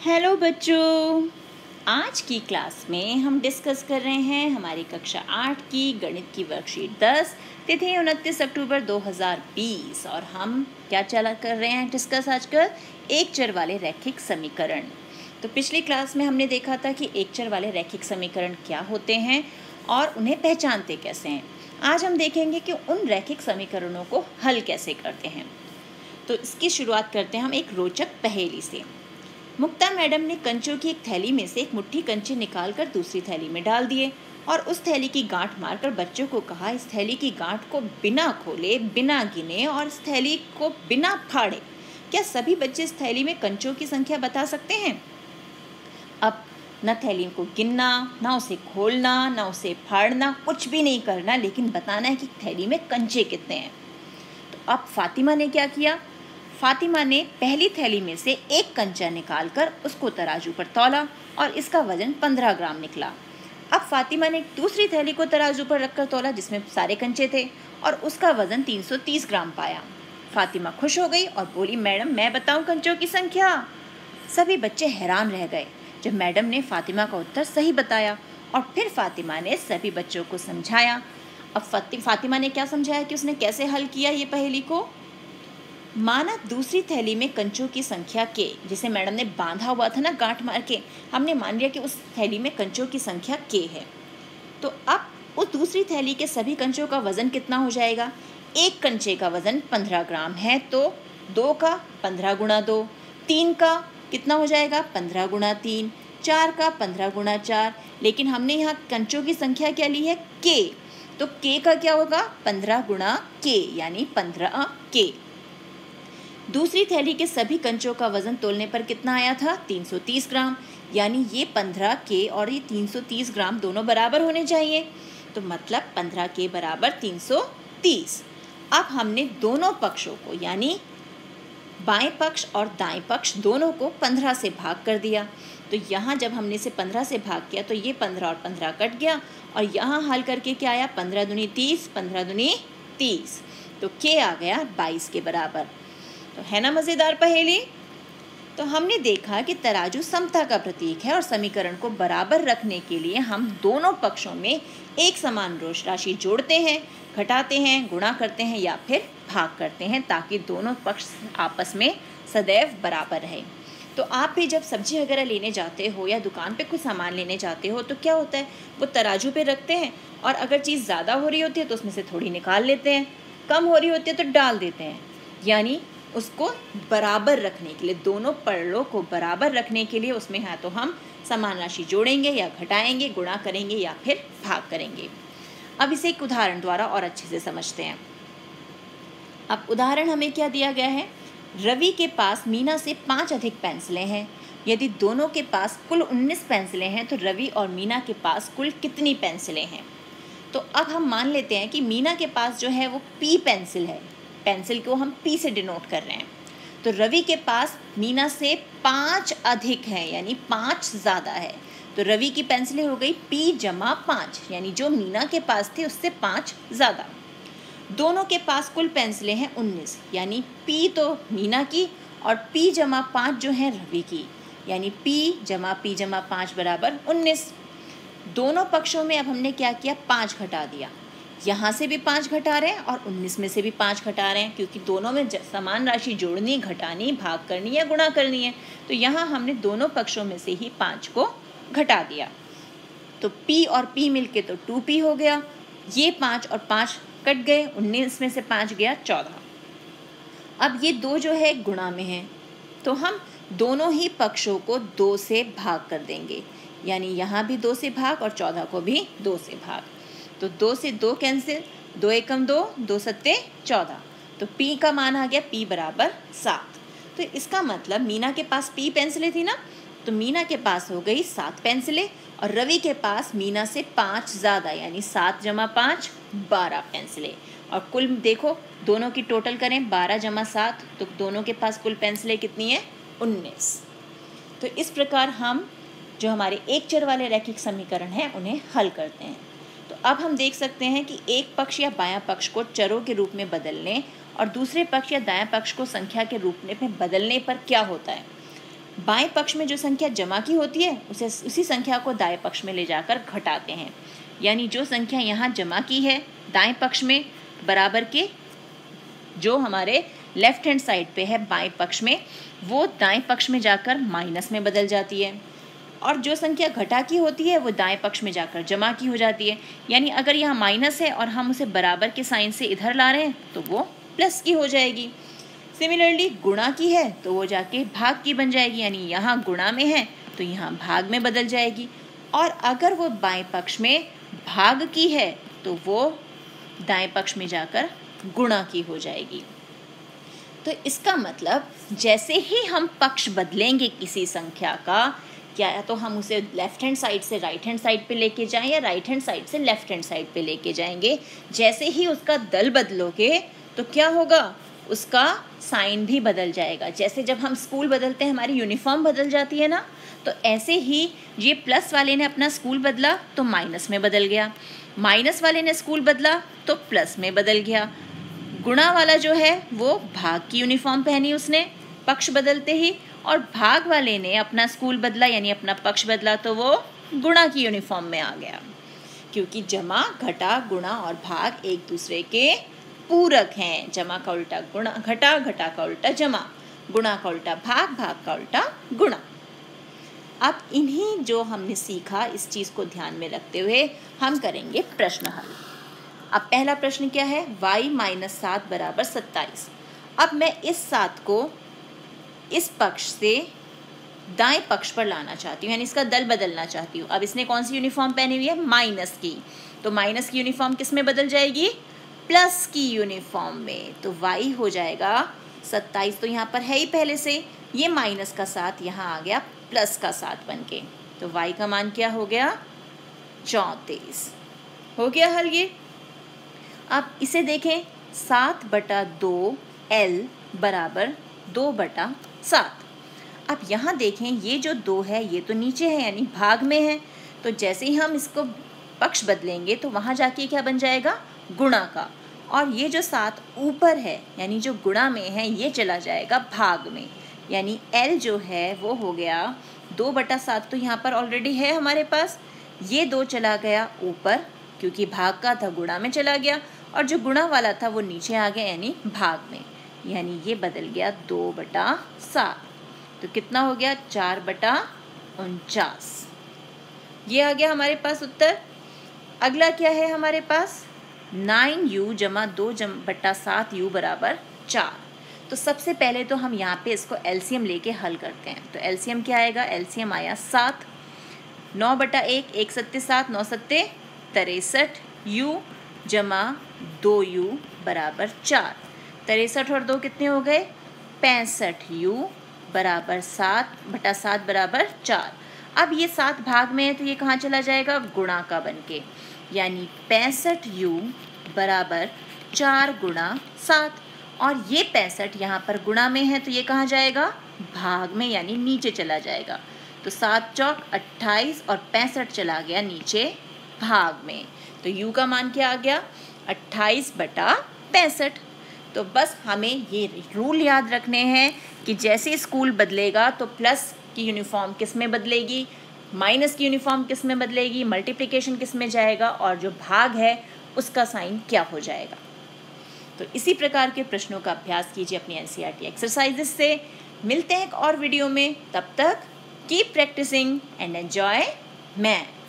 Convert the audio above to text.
Hello बच्चों, आज की क्लास में हम डिस्कस कर रहे हैं हमारी कक्षा 8 की गणित की वर्कशीट 10, तिथि 29 अक्टूबर 2020। और हम क्या चला कर रहे हैं डिस्कस आजकल एक चर वाले रैखिक समीकरण। तो पिछली क्लास में हमने देखा था कि एक चर वाले रैखिक समीकरण क्या होते हैं और उन्हें पहचानते कैसे हैं। आज हम देखेंगे कि उन रैखिक समीकरणों को हल कैसे करते हैं। तो इसकी शुरुआत करते हैं हम एक रोचक पहेली से। मुक्ता मैडम ने कंचों की एक थैली में से एक मुट्ठी कंचे निकालकर दूसरी थैली में डाल दिए और उस थैली की गांठ मारकर बच्चों को कहा, इस थैली की गांठ को बिना खोले, बिना गिने और इस थैली को बिना फाड़े क्या सभी बच्चे इस थैली में कंचों की संख्या बता सकते हैं? अब न थैली को गिनना, न उसे खोलना, न उसे फाड़ना, कुछ भी नहीं करना, लेकिन बताना है कि थैली में कंचे कितने हैं। तो अब फातिमा ने क्या किया? फातिमा ने पहली थैली में से एक कंचा निकालकर उसको तराजू पर तौला और इसका वजन 15 ग्राम निकला। अब फातिमा ने दूसरी थैली को तराजू पर रखकर तौला जिसमें सारे कंचे थे और उसका वजन 330 ग्राम पाया। फातिमा खुश हो गई और बोली, मैडम मैं बताऊं कंचों की संख्या? सभी बच्चे हैरान रह गए जब मैडम ने फातिमा का उत्तर सही बताया और फिर फातिमा ने सभी बच्चों को समझाया। अब फातिमा ने क्या समझाया कि उसने कैसे हल किया ये पहेली को। माना दूसरी थैली में कंचों की संख्या के, जिसे मैडम ने बांधा हुआ था ना गांठ मार के, हमने मान लिया कि उस थैली में कंचों की संख्या के है। तो अब उस दूसरी थैली के सभी कंचों का वजन कितना हो जाएगा? एक कंचे का वजन 15 ग्राम है तो 2 का 15 गुणा 2, 3 का कितना हो जाएगा 15 गुणा 3, 4 का 15 गुणा 4। लेकिन हमने यहाँ कंचों की संख्या क्या ली है? के। तो के का क्या होगा? 15 गुणा के यानी 15 के। दूसरी थैली के सभी कंचों का वजन तोलने पर कितना आया था? 330 ग्राम। यानी ये 15 के और ये 330 ग्राम दोनों बराबर होने चाहिए। तो मतलब 15 के बराबर 330। अब हमने दोनों पक्षों को यानी बाएं पक्ष और दाएं पक्ष दोनों को 15 से भाग कर दिया। तो यहाँ जब हमने इसे 15 से भाग किया तो ये 15 और 15 कट गया और यहाँ हल करके क्या आया? 15 दूनी 30, 15 दूनी 30। तो के आ गया 22 के बराबर। तो है ना मज़ेदार पहेली। तो हमने देखा कि तराजू समता का प्रतीक है और समीकरण को बराबर रखने के लिए हम दोनों पक्षों में एक समान राशि जोड़ते हैं, घटाते हैं, गुणा करते हैं या फिर भाग करते हैं ताकि दोनों पक्ष आपस में सदैव बराबर रहे। तो आप भी जब सब्जी वगैरह लेने जाते हो या दुकान पे कुछ सामान लेने जाते हो तो क्या होता है, वो तराजू पे रखते हैं और अगर चीज़ ज़्यादा हो रही होती है तो उसमें से थोड़ी निकाल लेते हैं, कम हो रही होती है तो डाल देते हैं। यानी उसको बराबर रखने के लिए, दोनों पड़ों को बराबर रखने के लिए उसमें है तो हम समान राशि जोड़ेंगे या घटाएंगे, गुणा करेंगे या फिर भाग करेंगे। अब इसे एक उदाहरण द्वारा और अच्छे से समझते हैं। अब उदाहरण हमें क्या दिया गया है? रवि के पास मीना से 5 अधिक पेंसिलें हैं। यदि दोनों के पास कुल 19 पेंसिलें हैं तो रवि और मीना के पास कुल कितनी पेंसिलें हैं? तो अब हम मान लेते हैं कि मीना के पास जो है वो पी पेंसिल है, पेंसिल को हम पी से डिनोट कर रहे हैं। तो रवि के पास मीना से 5 अधिक है यानी 5 ज़्यादा है। तो रवि की पेंसिलें हो गई पी जमा 5 यानी जो मीना के पास थी उससे 5 ज़्यादा। दोनों के पास कुल पेंसिलें हैं 19 यानी पी तो मीना की और पी जमा 5 जो है रवि की, यानी पी जमा 5 बराबर 19। दोनों पक्षों में अब हमने क्या किया? 5 घटा दिया। यहाँ से भी 5 घटा रहे हैं और 19 में से भी 5 घटा रहे हैं क्योंकि दोनों में समान राशि जोड़नी, घटानी, भाग करनी या गुणा करनी है। तो यहाँ हमने दोनों पक्षों में से ही 5 को घटा दिया। तो P और P मिलके तो 2P हो गया। ये 5 और 5 कट गए, 19 में से 5 गया 14। अब ये 2 जो है गुणा में है तो हम दोनों ही पक्षों को 2 से भाग कर देंगे। यानी यहाँ भी 2 से भाग और 14 को भी 2 से भाग। तो 2 से 2 कैंसिल, 2 एकम 2, 2 सत्ते 14। तो P का मान आ गया P बराबर 7। तो इसका मतलब मीना के पास P पेंसिलें थी ना, तो मीना के पास हो गई 7 पेंसिलें और रवि के पास मीना से 5 ज़्यादा यानी 7 जमा 5 12 पेंसिलें। और कुल देखो दोनों की टोटल करें 12 जमा 7 तो दोनों के पास कुल पेंसिलें कितनी है? 19। तो इस प्रकार हम जो हमारे एक चर वाले रैखिक समीकरण हैं उन्हें हल करते हैं। तो अब हम देख सकते हैं कि एक पक्ष या बायां पक्ष को चरों के रूप में बदलने और दूसरे पक्ष या दायां पक्ष को संख्या के रूप में बदलने पर क्या होता है। बाएं पक्ष में जो संख्या जमा की होती है उसी संख्या को दाएं पक्ष में ले जाकर घटाते हैं। यानी जो संख्या यहाँ जमा की है दाएं पक्ष में, बराबर के जो हमारे लेफ्ट हैंड साइड पे है बाएं पक्ष में, वो दाएं पक्ष में जाकर माइनस में बदल जाती है। और जो संख्या घटा की होती है वो दाएं पक्ष में जाकर जमा की हो जाती है। यानी अगर यहाँ माइनस है और हम उसे बराबर के साइन से इधर ला रहे हैं तो वो प्लस की हो जाएगी। सिमिलरली गुणा की है तो वो जाके भाग की बन जाएगी, यानी यहाँ गुणा में है तो यहाँ भाग में बदल जाएगी। और अगर वो बाएं पक्ष में भाग की है तो वो दाएं पक्ष में जाकर गुणा की हो जाएगी। तो इसका मतलब जैसे ही हम पक्ष बदलेंगे किसी संख्या का, या तो हम उसे लेफ्ट हैंड साइड से राइट हैंड साइड पे लेके जाएं या राइट हैंड साइड से लेफ्ट हैंड साइड पे लेके जाएंगे, जैसे ही उसका दल बदलोगे तो क्या होगा, उसका साइन भी बदल जाएगा। जैसे जब हम स्कूल बदलते हैं हमारी यूनिफॉर्म बदल जाती है ना, तो ऐसे ही ये प्लस वाले ने अपना स्कूल बदला तो माइनस में बदल गया, माइनस वाले ने स्कूल बदला तो प्लस में बदल गया। गुणा वाला जो है वो भाग की यूनिफॉर्म पहनी उसने पक्ष बदलते ही, और भाग वाले ने अपना स्कूल बदला यानी अपना पक्ष बदला तो वो गुणा की यूनिफॉर्म में आ गया। क्योंकि जमा, घटा, गुणा और भाग एक दूसरे के पूरक हैं। जमा का उल्टा गुणा, घटा, घटा का उल्टा जमा, गुणा का उल्टा भाग, भाग का उल्टा गुणा। अब इन्हीं जो हमने सीखा इस चीज़ को ध्यान में रखते हुए हम करेंगे प्रश्न हल। अब पहला प्रश्न क्या है, y - 7 = 27। अब मैं इस 7 को इस पक्ष से दाएं पक्ष पर लाना चाहती हूँ, यानी इसका दल बदलना चाहती हूँ। अब इसने कौन सी यूनिफॉर्म पहनी हुई है, माइनस की, तो माइनस की यूनिफॉर्म किस में बदल जाएगी, प्लस की यूनिफॉर्म में। तो y हो जाएगा 27, तो यहाँ पर है ही पहले से, ये माइनस का 7 यहाँ आ गया प्लस का 7 बन के, तो y का मान क्या हो गया, 34। हो गया हल ये। अब इसे देखें, 7/2 L = 2/7। अब यहाँ देखें ये जो 2 है ये तो नीचे है यानी भाग में है, तो जैसे ही हम इसको पक्ष बदलेंगे तो वहाँ जाके क्या बन जाएगा, गुणा का। और ये जो 7 ऊपर है यानी जो गुणा में है ये चला जाएगा भाग में, यानी L जो है वो हो गया 2/7। तो यहाँ पर ऑलरेडी है हमारे पास, ये 2 चला गया ऊपर क्योंकि भाग का था, गुणा में चला गया, और जो गुणा वाला था वो नीचे आ गया यानी भाग में, यानी ये बदल गया 2/7। तो कितना हो गया, 4/49। ये आ गया हमारे पास उत्तर। अगला क्या है हमारे पास, 9u = 2/7u = 4। तो सबसे पहले तो हम यहाँ पे इसको एलसीएम लेके हल करते हैं। तो एलसीएम क्या आएगा, एलसीएम आया 7, 9/1, 1 7 7, 9 7 63, u = 2u = 4। 63 और 2 कितने हो गए, 65u = 7/7 = 4। अब ये 7 भाग में है तो ये कहाँ चला जाएगा, गुणा का बन के, यानी 65u = 4 × 7। और ये 65 यहाँ पर गुणा में है तो ये कहाँ जाएगा, भाग में, यानी नीचे चला जाएगा। तो 7 चौक 28 और 65 चला गया नीचे भाग में। तो u का मान क्या आ गया, 28/65। तो बस हमें ये रूल याद रखने हैं कि जैसे स्कूल बदलेगा तो प्लस की यूनिफॉर्म किस में बदलेगी, माइनस की यूनिफॉर्म किस में बदलेगी, मल्टीप्लिकेशन किस में जाएगा, और जो भाग है उसका साइन क्या हो जाएगा। तो इसी प्रकार के प्रश्नों का अभ्यास कीजिए अपनी एनसीईआरटी एक्सरसाइजेस से। मिलते हैं एक और वीडियो में, तब तक keep practicing and enjoy math.